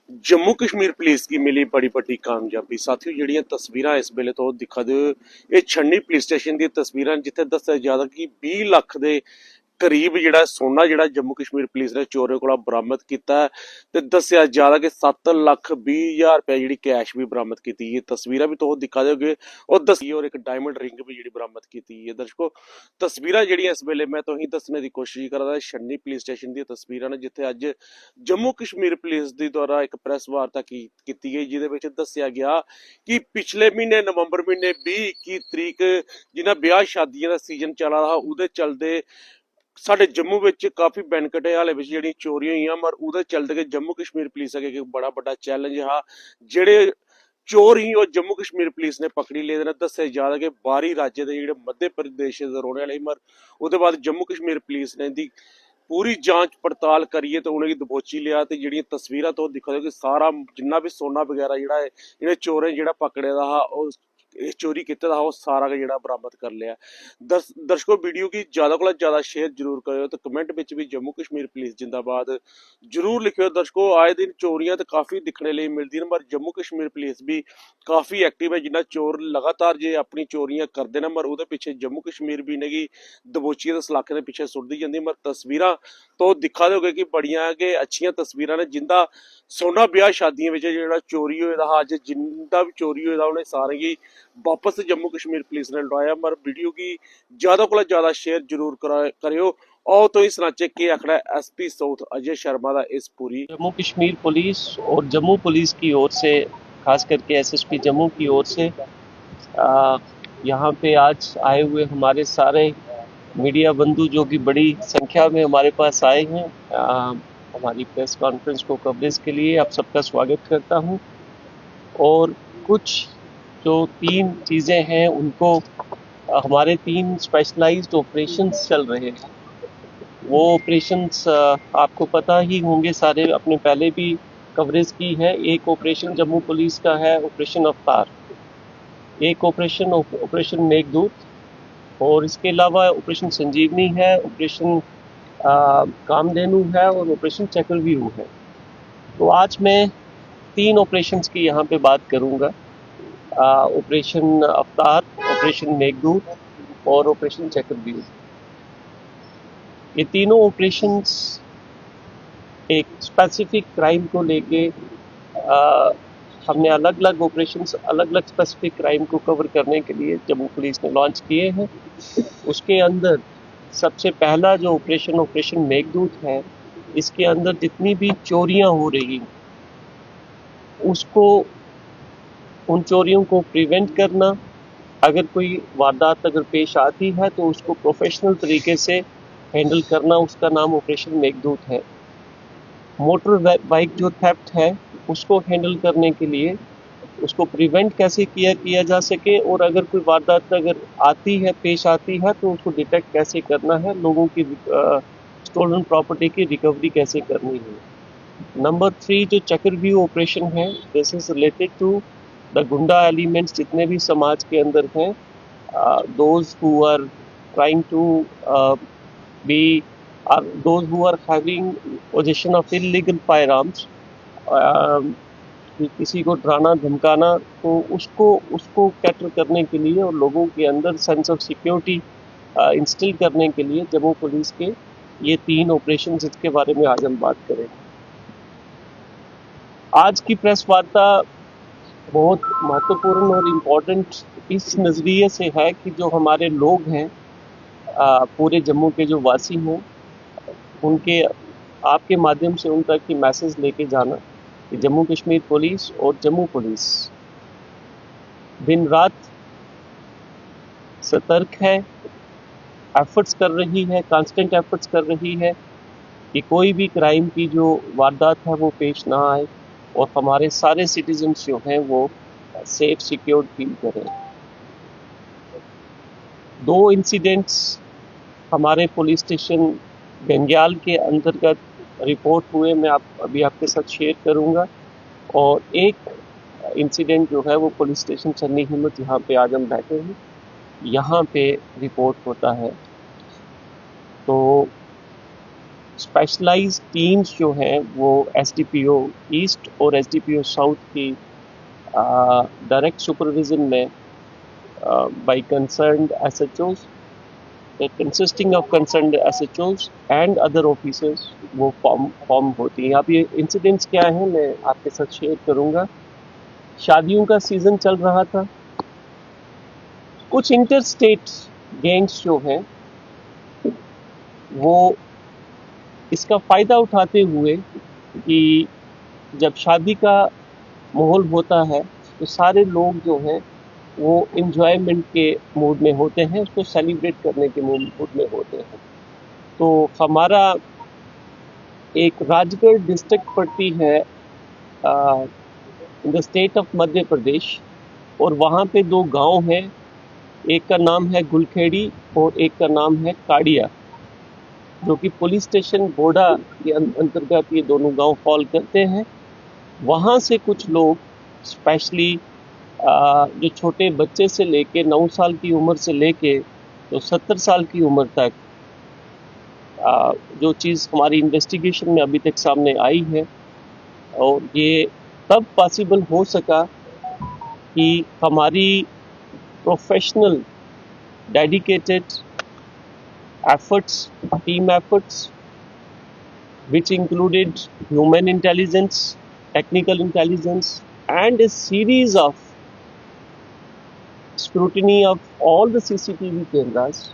Jammu Kashmir police की मिली बड़ी बड़ी कामयाबी। साथियों ਜਿਹੜੀਆਂ ਤਸਵੀਰਾਂ ਇਸ ਵੇਲੇ ਤੋਂ ਦਿਖਾ ਦਿਓ, ਇਹ ਛੰਨੀ ਪੁਲਿਸ ਸਟੇਸ਼ਨ ਦੀਆਂ ਤਸਵੀਰਾਂ ਜਿੱਥੇ ਦੱਸਿਆ ਜਾਂਦਾ ਕਿ 20 ਲੱਖ ਦੇ ਕਰੀਬ ਜਿਹੜਾ ਸੋਨਾ ਜਿਹੜਾ ਜੰਮੂ ਕਸ਼ਮੀਰ ਪੁਲਿਸ ਨੇ ਚੋਰਾਂ ਕੋਲੋਂ ਬਰਾਮਦ ਕੀਤਾ ਹੈ ਤੇ ਦੱਸਿਆ ਜਾਂਦਾ ਕਿ 7,20,000 ਰੁਪਏ ਜਿਹੜੀ ਕੈਸ਼ ਵੀ ਬਰਾਮਦ ਕੀਤੀ ਹੈ। ਤਸਵੀਰਾਂ ਵੀ ਤੁਹਾਨੂੰ ਦਿਖਾ ਦਿਓਗੇ और दसी और एक डायमंड रिंग भी जी बरामद की है। दर्शकों तस्वीर जी इस वेले मैं तो दसने की कोशिश कर रहा छन्नी पुलिस स्टेशन दी तस्वीर ने जिथे अज जम्मू कश्मीर पुलिस दी द्वारा एक प्रेस वार्ता की गई जिहदे दसिया गया कि पिछले महीने नवंबर महीने 20-21 तरीक जिन्हें ब्याह शादियों का सीजन चला रहा उहदे चलते साडे जम्मू विच काफ़ी बैंकट हाले विच जिहड़ियां चोरियां होईयां मगर उहदे चलते कि जम्मू कश्मीर पुलिस अगे एक बड़ा बड़ा चैलेंज हा। जिहड़े चोर ही और जम्मू कश्मीर पुलिस ने पकड़ी ले दस्या जा रहा कि बाहरी राज्य के जिहड़े मध्य प्रदेश दे रौहने वाले मगर उहदे बाद जम्मू कश्मीर पुलिस ने इहदी पूरी जांच पड़ताल करिए तो उन्हें दबोची लिया तो जिहड़ियां तस्वीरां तो दिखा दो कि सारा जिन्ना भी सोना वगैरह जिहड़ा है इन्हें चोरें जिहड़ा पकड़े दा हा चोरी किते दा वो सारा जिहड़ा बरामद कर लिया। दर्शकों वीडियो की ज़्यादा को ज़्यादा शेयर जरूर करो तो कमेंट में भी जम्मू कश्मीर पुलिस जिंदाबाद जरूर लिखियो। दर्शकों आए दिन चोरियां तो काफ़ी दिखने लिए मिलती हैं पर जम्मू कश्मीर पुलिस भी काफ़ी एक्टिव है। जिन्ना चोर लगातार जे अपनी चोरियां करते हैं मगर वो पिछे जम्मू कश्मीर भी नहीं दबोची के सलाखे के पिछे सुटती जाती मगर तस्वीर तो दिखा दोगे कि बड़िया के अच्छिया तस्वीर ने जिंदा सोना ब्याह शादियों में जो चोरी होया अज जिंदा भी चोरी होया उन्हें सारे की वापस जम्मू कश्मीर पुलिस ने लौटाया मगर वीडियो की ज़्यादा को ज़्यादा शेयर जरूर करो और तो इस नाचे के आखड़ा SP साउथ अजय शर्मा का इस पूरी जम्मू कश्मीर पुलिस और जम्मू पुलिस की ओर से खास करके SSP जम्मू की ओर से यहाँ पे आज आए हुए हमारे सारे मीडिया बंधु जो कि बड़ी संख्या में हमारे पास आए हैं हमारी प्रेस कॉन्फ्रेंस को कवरेज के लिए आप सबका स्वागत करता हूँ। और कुछ जो 3 चीज़ें हैं उनको हमारे 3 स्पेशलाइज्ड ऑपरेशंस चल रहे हैं। वो ऑपरेशंस आपको पता ही होंगे, सारे अपने पहले भी कवरेज की है। एक ऑपरेशन जम्मू पुलिस का है ऑपरेशन अवतार, एक ऑपरेशन मेघदूत और इसके अलावा ऑपरेशन संजीवनी है, ऑपरेशन कामधेनु है और ऑपरेशन चक्रव्यूह है। तो आज मैं 3 ऑपरेशंस की यहाँ पे बात करूँगा, ऑपरेशन अवतार, ऑपरेशन मेघदूत और ऑपरेशन चक्रव्यूह। ये तीनों ऑपरेशंस एक स्पेसिफिक क्राइम को लेके हमने अलग अलग ऑपरेशंस अलग अलग स्पेसिफिक क्राइम को कवर करने के लिए जम्मू पुलिस ने लॉन्च किए हैं। उसके अंदर सबसे पहला जो ऑपरेशन मेघदूत है, इसके अंदर जितनी भी चोरियां हो रही उसको उन चोरियों को प्रिवेंट करना, अगर कोई वारदात अगर पेश आती है तो उसको प्रोफेशनल तरीके से हैंडल करना, उसका नाम ऑपरेशन मेघदूत है। मोटर बाइक जो थेफ्ट है उसको हैंडल करने के लिए उसको प्रिवेंट कैसे किया जा सके और अगर कोई वारदात अगर आती है पेश आती है तो उसको डिटेक्ट कैसे करना है, लोगों की स्टोलन प्रॉपर्टी की रिकवरी कैसे करनी है। नंबर 3 जो चक्रव्यूह ऑपरेशन है, this is related to the goonda elements जितने भी समाज के अंदर हैं, those who are trying to be those who are having possession of illegal firearms, किसी को डराना धमकाना, तो उसको कैटर करने के लिए और लोगों के अंदर सेंस ऑफ सिक्योरिटी इंस्टिल करने के लिए जम्मू पुलिस के ये 3 ऑपरेशन इसके बारे में आज हम बात करेंगे। आज की प्रेस वार्ता बहुत महत्वपूर्ण और इम्पोर्टेंट इस नज़रिए से है कि जो हमारे लोग हैं, पूरे जम्मू के जो वासी हैं, उनके आपके माध्यम से उन तक की मैसेज लेके जाना कि जम्मू कश्मीर पुलिस और जम्मू पुलिस दिन रात सतर्क है, एफर्ट्स कर रही है, कांस्टेंट एफर्ट्स कर रही है कि कोई भी क्राइम की जो वारदात है वो पेश ना आए और हमारे सारे सिटीजन्स जो हैं वो सेफ सिक्योर्ड फील करें। 2 इंसिडेंट्स हमारे पुलिस स्टेशन गंग्याल के अंतर्गत रिपोर्ट हुए, मैं अभी आपके साथ शेयर करूंगा। और एक इंसिडेंट जो है वो पुलिस स्टेशन चन्नी हिम्मत, यहाँ पे आज हम बैठे हैं, यहाँ पे रिपोर्ट होता है। तो स्पेशलाइज्ड टीम्स जो हैं वो एसडीपीओ ईस्ट और एसडीपीओ साउथ की डायरेक्ट सुपरविजन में by concerned SHOs consisting of concerned SHOs and other officers वो फॉर्म होती हैं। अब ये इंसिडेंट्स क्या हैं मैं आपके साथ शेयर करूंगा। शादियों का सीजन चल रहा था, कुछ इंटर स्टेट गैंग्स जो हैं वो इसका फ़ायदा उठाते हुए कि जब शादी का माहौल होता है तो सारे लोग जो हैं वो इंजॉयमेंट के मूड में होते हैं, उसको सेलिब्रेट करने के मूड में होते हैं। तो हमारा एक राजगढ़ डिस्ट्रिक्ट पड़ती है in the state of Madhya Pradesh, और वहाँ पे दो गांव हैं, एक का नाम है गुलखेड़ी और एक का नाम है काड़िया, जो कि पुलिस स्टेशन बोडा के अंतर्गत ये दोनों गांव फॉल करते हैं। वहाँ से कुछ लोग स्पेशली जो छोटे बच्चे से लेके 9 साल की उम्र से लेके तो 70 साल की उम्र तक, जो चीज़ हमारी इन्वेस्टिगेशन में अभी तक सामने आई है, और ये तब पॉसिबल हो सका कि हमारी professional dedicated efforts, team efforts, which included human intelligence, technical intelligence, and a series of scrutiny of all the CCTV cameras,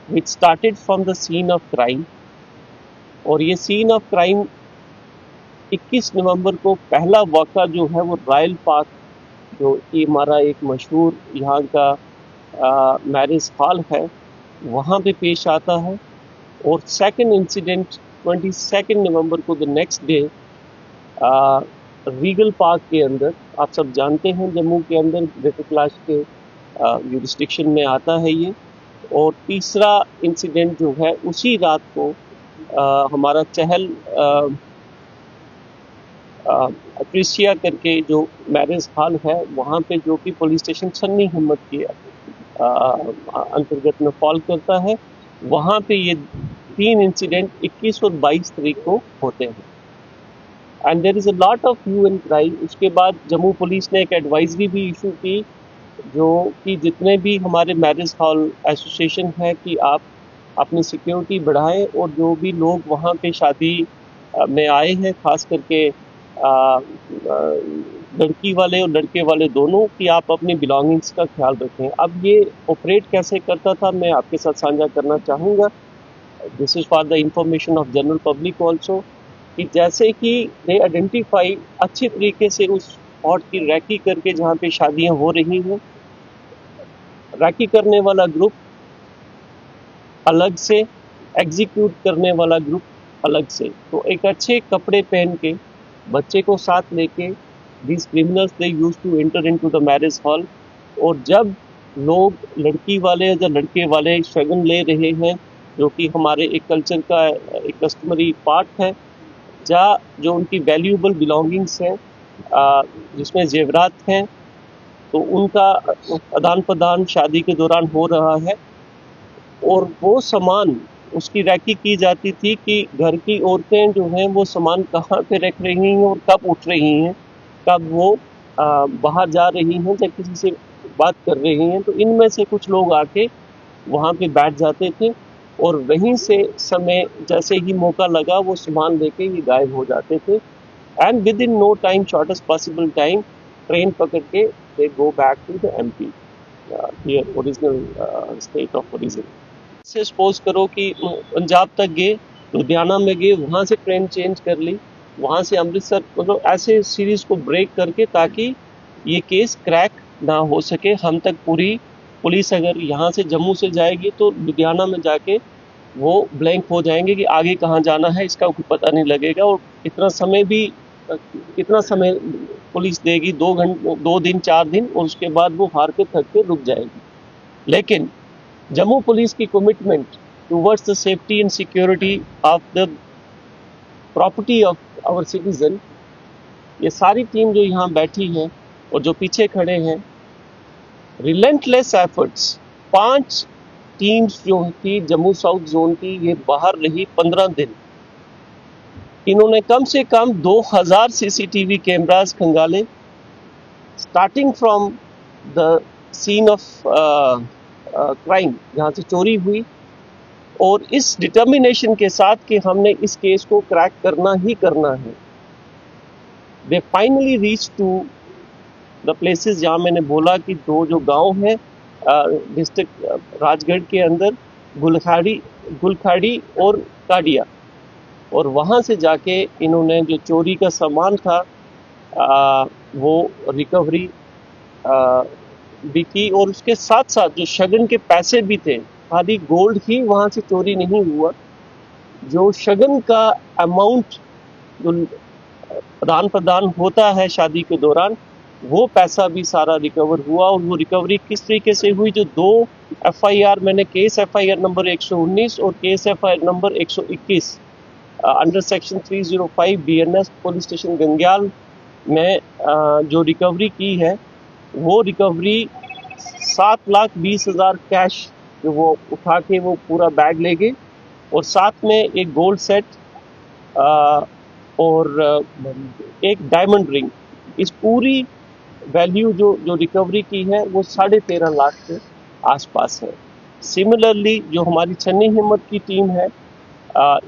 which started from the scene of crime. और ये सीन ऑफ क्राइम 21 नवंबर को पहला वाक़ा जो है वो royal park, जो कि हमारा एक मशहूर यहाँ का मैरिज हॉल है, वहाँ पे पेश आता है। और सेकंड इंसिडेंट 22 नवंबर को the next day Regal park के अंदर, आप सब जानते हैं जम्मू के अंदर ग्रेटर कैलाश के यूरिस्डिक्शन में आता है ये। और तीसरा इंसिडेंट जो है उसी रात को हमारा चहल अप्रिसिया करके जो मैरिज हॉल है वहाँ पे, जो कि पुलिस स्टेशन सन्नी हिम्मत के अंतर्गत में फॉल करता है, वहाँ पे ये 3 इंसिडेंट 21 और 22 तारीख को होते हैं। And there is a lot of hue and cry. उसके बाद जम्मू पुलिस ने एक एडवाइजरी भी इशू की, जो कि जितने भी हमारे मैरिज हॉल एसोसिएशन है कि आप अपनी सिक्योरिटी बढ़ाएं, और जो भी लोग वहाँ पे शादी में आए हैं, खास करके लड़की वाले और लड़के वाले दोनों, कि आप अपनी बिलोंगिंग्स का ख्याल रखें। अब ये ऑपरेट कैसे करता था मैं आपके साथ साझा करना चाहूँगा। This is for the information of general public also, कि जैसे कि दे आइडेंटिफाई अच्छी तरीके से उस स्पॉट की रैकी करके जहाँ पे शादियाँ हो रही हैं, रैकी करने वाला ग्रुप अलग से, एग्जीक्यूट करने वाला ग्रुप अलग से। तो एक अच्छे कपड़े पहन के, बच्चे को साथ लेके, these criminals they used to enter into the marriage hall, और जब लोग लड़की वाले या लड़के वाले शगन ले रहे हैं, जो कि हमारे एक कल्चर का एक कस्टमरी पार्ट है, जहाँ जो उनकी वैल्यूएबल बिलोंगिंग्स हैं, जिसमें जेवरात हैं, तो उनका आदान प्रदान शादी के दौरान हो रहा है। और वो सामान उसकी रैकी की जाती थी कि घर की औरतें जो हैं वो सामान कहाँ पे रख रही हैं और कब उठ रही हैं, कब वो बाहर जा रही हैं या किसी से बात कर रही हैं। तो इनमें से कुछ लोग आके वहाँ पे बैठ जाते थे, और वहीं से समय जैसे ही मौका लगा वो सामान लेके ये गायब हो जाते थे। And with in no time, shortest possible time, train पकड़ के they go back to the MP, here original state of origin. से सपोज करो कि पंजाब तक गए, लुधियाना में गए, वहाँ से ट्रेन चेंज कर ली, वहाँ से अमृतसर, मतलब ऐसे सीरीज को ब्रेक करके, ताकि ये केस क्रैक ना हो सके हम तक। पूरी पुलिस अगर यहाँ से जम्मू से जाएगी तो लुधियाना में जाके वो ब्लैंक हो जाएंगे कि आगे कहाँ जाना है, इसका कुछ पता नहीं लगेगा। और इतना समय पुलिस देगी, 2 दिन 4 दिन, और उसके बाद वो हार के थक के रुक जाएगी। लेकिन जम्मू पुलिस की commitment towards the safety and security of the property of our citizen, ये सारी टीम जो यहाँ बैठी है और जो पीछे खड़े हैं, रिलेंटलेस एफर्ट्स, 5 टीम्स जो थी जम्मू साउथ जोन की, ये बाहर रही 15 दिन, इन्होंने कम से कम 2000 सीसीटीवी कैमरास खंगाले, starting from the scene of crime, जहाँ से चोरी हुई, और इस डिटर्मिनेशन के साथ कि हमने इस केस को क्रैक करना ही करना है। They finally reach to the places जहाँ मैंने बोला कि दो जो गांव हैं डिस्ट्रिक्ट राजगढ़ के अंदर, गुलखाड़ी और काडिया, और वहाँ से जाके इन्होंने जो चोरी का सामान था वो रिकवरी भी की, और उसके साथ साथ जो शगन के पैसे भी थे, खाली गोल्ड ही वहाँ से चोरी नहीं हुआ, जो शगन का अमाउंट जो आदान प्रदान होता है शादी के दौरान, वो पैसा भी सारा रिकवर हुआ। और वो रिकवरी किस तरीके से हुई, जो 2 एफआईआर मैंने, केस एफआईआर नंबर 119 और case FIR number 121 under section 305 BNS police station Gangyal में जो रिकवरी की है, वो रिकवरी 7,20,000 कैश जो वो उठा के वो पूरा बैग ले गए, और साथ में एक गोल्ड सेट और एक डायमंड रिंग। इस पूरी वैल्यू जो रिकवरी की है वो 13.5 लाख के आसपास है। सिमिलरली जो हमारी छन्नी हिम्मत की टीम है,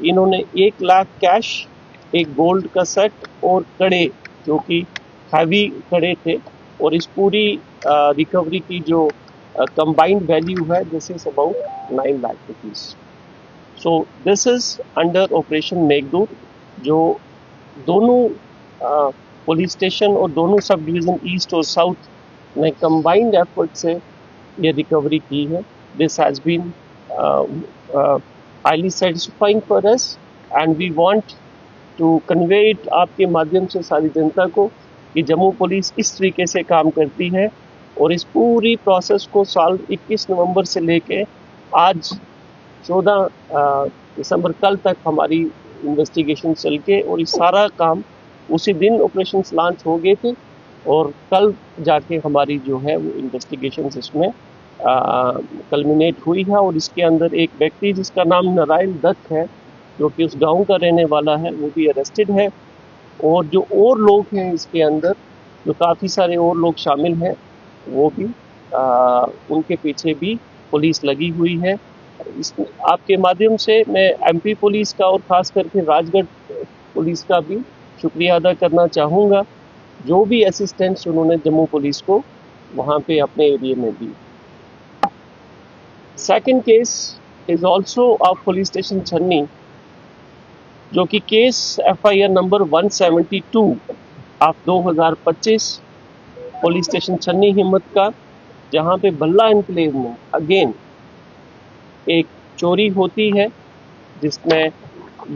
इन्होंने 1 लाख कैश, एक गोल्ड का सेट और कड़े जो कि हैवी कड़े थे, और इस पूरी रिकवरी की जो कंबाइंड वैल्यू है this is about 9 lakh rupees. So this is under operation Meghdoot, जो दोनों पुलिस स्टेशन और दोनों सब डिवीजन ईस्ट और साउथ ने कंबाइंड एफर्ट से ये रिकवरी की है। This has been highly satisfying for us and we want to convey it आपके माध्यम से सारी जनता को कि जम्मू पुलिस इस तरीके से काम करती है, और इस पूरी प्रोसेस को साल 21 नवंबर से लेके आज 14 दिसंबर कल तक हमारी इन्वेस्टिगेशन चल के, और ये सारा काम उसी दिन ऑपरेशंस लॉन्च हो गए थे, और कल जाके हमारी जो है वो इन्वेस्टिगेशन इसमें कल्मिनेट हुई है। और इसके अंदर एक व्यक्ति जिसका नाम नारायण दत्त है, जो कि उस गांव का रहने वाला है, वो भी अरेस्टेड है, और जो और लोग हैं इसके अंदर, जो काफ़ी सारे और लोग शामिल हैं, वो भी उनके पीछे भी पुलिस लगी हुई है। इस आपके माध्यम से मैं एमपी पुलिस का और ख़ास करके राजगढ़ पुलिस का भी शुक्रिया अदा करना चाहूँगा, जो भी असिस्टेंस उन्होंने जम्मू पुलिस को वहाँ पे अपने एरिया में दी। Second case is also of police station Channi, जो कि केस एफआईआर नंबर 172 ऑफ 2025 पुलिस स्टेशन छन्नी हिम्मत का, जहाँ पे बल्ला एनक्लेव में अगेन एक चोरी होती है, जिसमें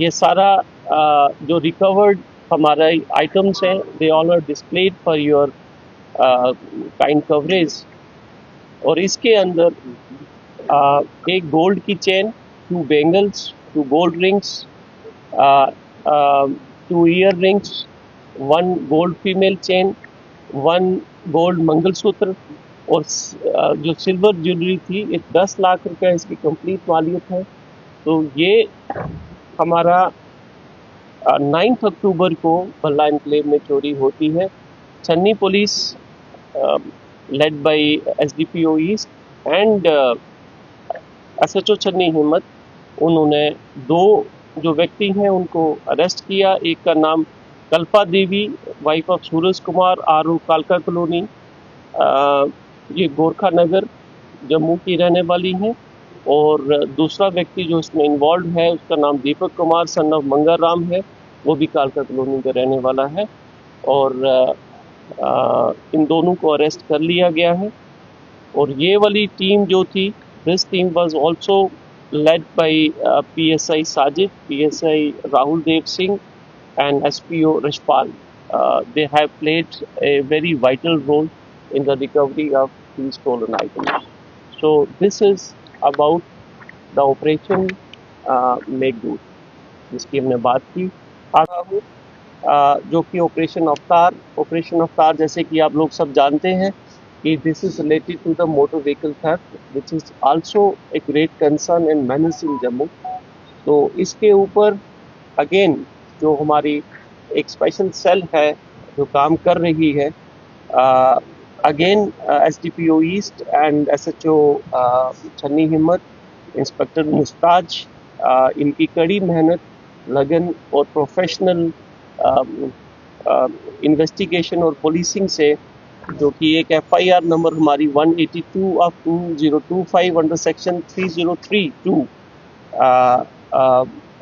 ये सारा जो रिकवर्ड हमारा आइटम्स हैं, they all are displayed for your kind coverage. और इसके अंदर एक गोल्ड की chain, 2 bangles, 2 gold rings, 2 ear rings, 1 gold female chain, 1 gold mangalsutra, और जो सिल्वर ज्वेलरी थी, ये 10 लाख रुपए इसकी कंप्लीट मालियत है। तो ये हमारा 9 अक्टूबर को बल्ला एनक्लेव में चोरी होती है। छन्नी police led by SDPO east and SHO छन्नी हिम्मत, उन्होंने 2 जो व्यक्ति हैं उनको अरेस्ट किया। एक का नाम कल्पा देवी, वाइफ ऑफ सूरज कुमार, आरू कालका कॉलोनी, ये गोरखा नगर जम्मू की रहने वाली हैं, और दूसरा व्यक्ति जो इसमें इन्वॉल्व है उसका नाम दीपक कुमार सन ऑफ मंगा राम है, वो भी कालका कॉलोनी का रहने वाला है, और इन दोनों को अरेस्ट कर लिया गया है। और ये वाली टीम जो थी, this team was also led by PSI Sajid, PSI Rahul Dev Singh and SPO Rishpal. They have played a very vital role in the recovery of these stolen items. So this is about the operation Meghdoot, जिसकी हमने बात की। आता हूँ जो कि operation अवतार जैसे कि आप लोग सब जानते हैं कि this is related to the motor vehicle theft, which is also a great concern and menace in Jammu. तो इसके ऊपर अगेन जो हमारी एक स्पेशल सेल है जो काम कर रही है, again SDPO east and SHO छन्नी हिम्मत, इंस्पेक्टर मुस्ताज, इनकी कड़ी मेहनत, लगन और प्रोफेशनल इन्वेस्टिगेशन और पुलिसिंग से, जो कि एक एफआईआर नंबर हमारी 182 of 2025 under section 3032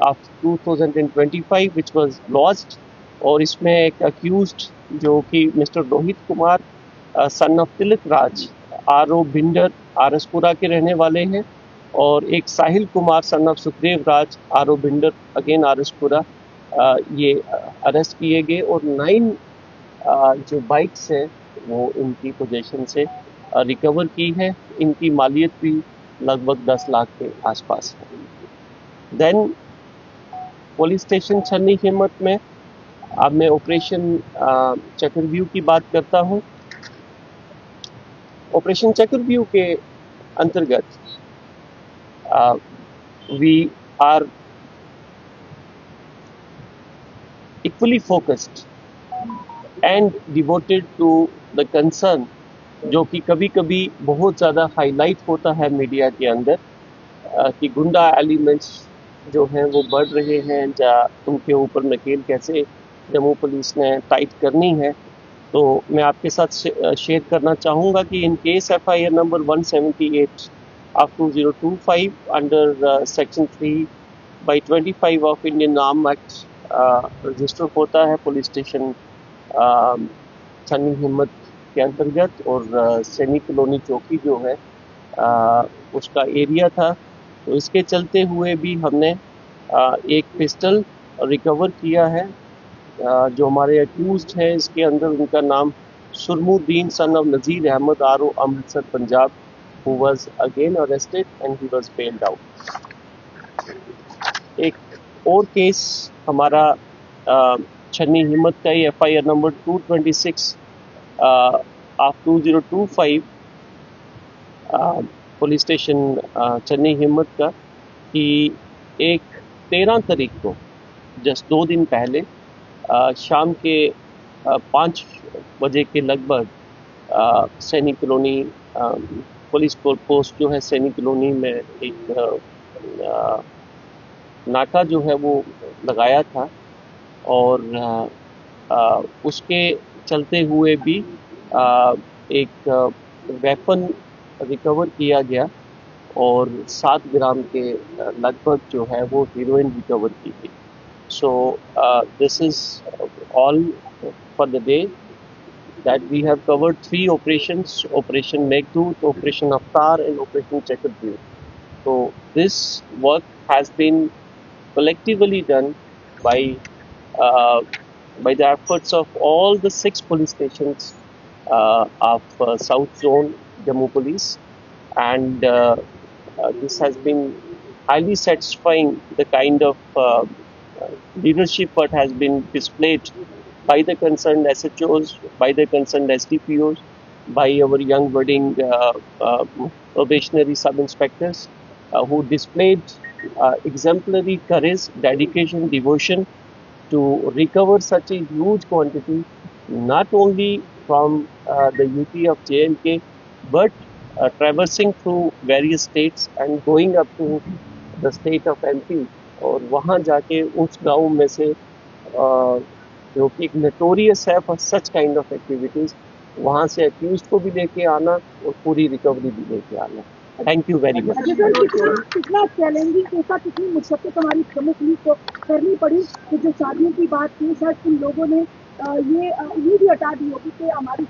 of 2025 which was lost, और इसमें एक अक्यूज्ड जो कि mister Rohit Kumar son of Tilak Raj RO Bhinder RS Pura के रहने वाले हैं, और एक Sahil Kumar son of Sukhdev Raj RO Bhinder again RS Pura, ये अरेस्ट किए गए, और 9 जो बाइक्स हैं वो इनकी पोजीशन से रिकवर की है। इनकी मालियत भी लगभग 10 लाख के आसपास है। देन पुलिस स्टेशन छन्नी हिम्मत में अब मैं ऑपरेशन चक्रव्यूह की बात करता हूँ। ऑपरेशन चक्रव्यूह के अंतर्गत we are equally focused and devoted to the concern, जो कि कभी कभी बहुत ज़्यादा हाईलाइट होता है मीडिया के अंदर, कि गुंडा एलिमेंट्स जो हैं वो बढ़ रहे हैं, या उनके ऊपर नकेल कैसे जम्मू पुलिस ने टाइट करनी है। तो मैं आपके साथ शेयर करना चाहूँगा कि in case FIR number 178 of 2025 under section 3/25 of Indian arm act register होता है पुलिस स्टेशन छन्नी हिम्मत के अंतर्गत, और सैनिक कॉलोनी चौकी जो है उसका एरिया था। तो इसके चलते हुए भी हमने एक पिस्टल रिकवर किया है। जो हमारे अक्यूज्ड हैं इसके अंदर, उनका नाम Surmuddin son of Nazir Ahmad RO Amritsar Punjab, who was again arrested and he was bailed out. एक और केस हमारा छन्नी हिम्मत का ही FIR number 226 of 2025 police station Channi Himmat का, कि एक 13 तारीख को जस्ट 2 दिन पहले शाम के 5 बजे के लगभग सैनिक कॉलोनी पुलिस पोस्ट जो है सैनिक कॉलोनी में एक नाका जो है वो लगाया था, और उसके चलते हुए भी एक वेपन रिकवर किया गया, और 7 ग्राम के लगभग जो है वो हीरोइन रिकवर की गई। सो this is all for the day that we have covered 3 operations: Operation Meghdoot, Operation Avatar and Operation Chakravyu. So this work has been collectively done by the efforts of all the 6 police stations of South Zone Jammu Police, and this has been highly satisfying, the kind of leadership what has been displayed by the concerned SHOs, by the concerned SDPOs, by our young budding probationary sub-inspectors who displayed exemplary courage, dedication, devotion to recover such a huge quantity, not only from the UT of JNK, but traversing through various states and going up to the state of MP, और वहाँ जाके उस गांव में से जो कि एक नोटोरियस है for such kind of activities, वहाँ से अक्यूज को भी लेके आना और पूरी रिकवरी भी लेके आना। Thank you very much. कितना चैलेंजिंग के साथ कितनी मुश्किल हमारी जम्मू पुलिस को करनी पड़ी, कि जो शादियों की बात थी, शायद उन लोगों ने ये उम्मीद ही हटा दी होगी कि हमारी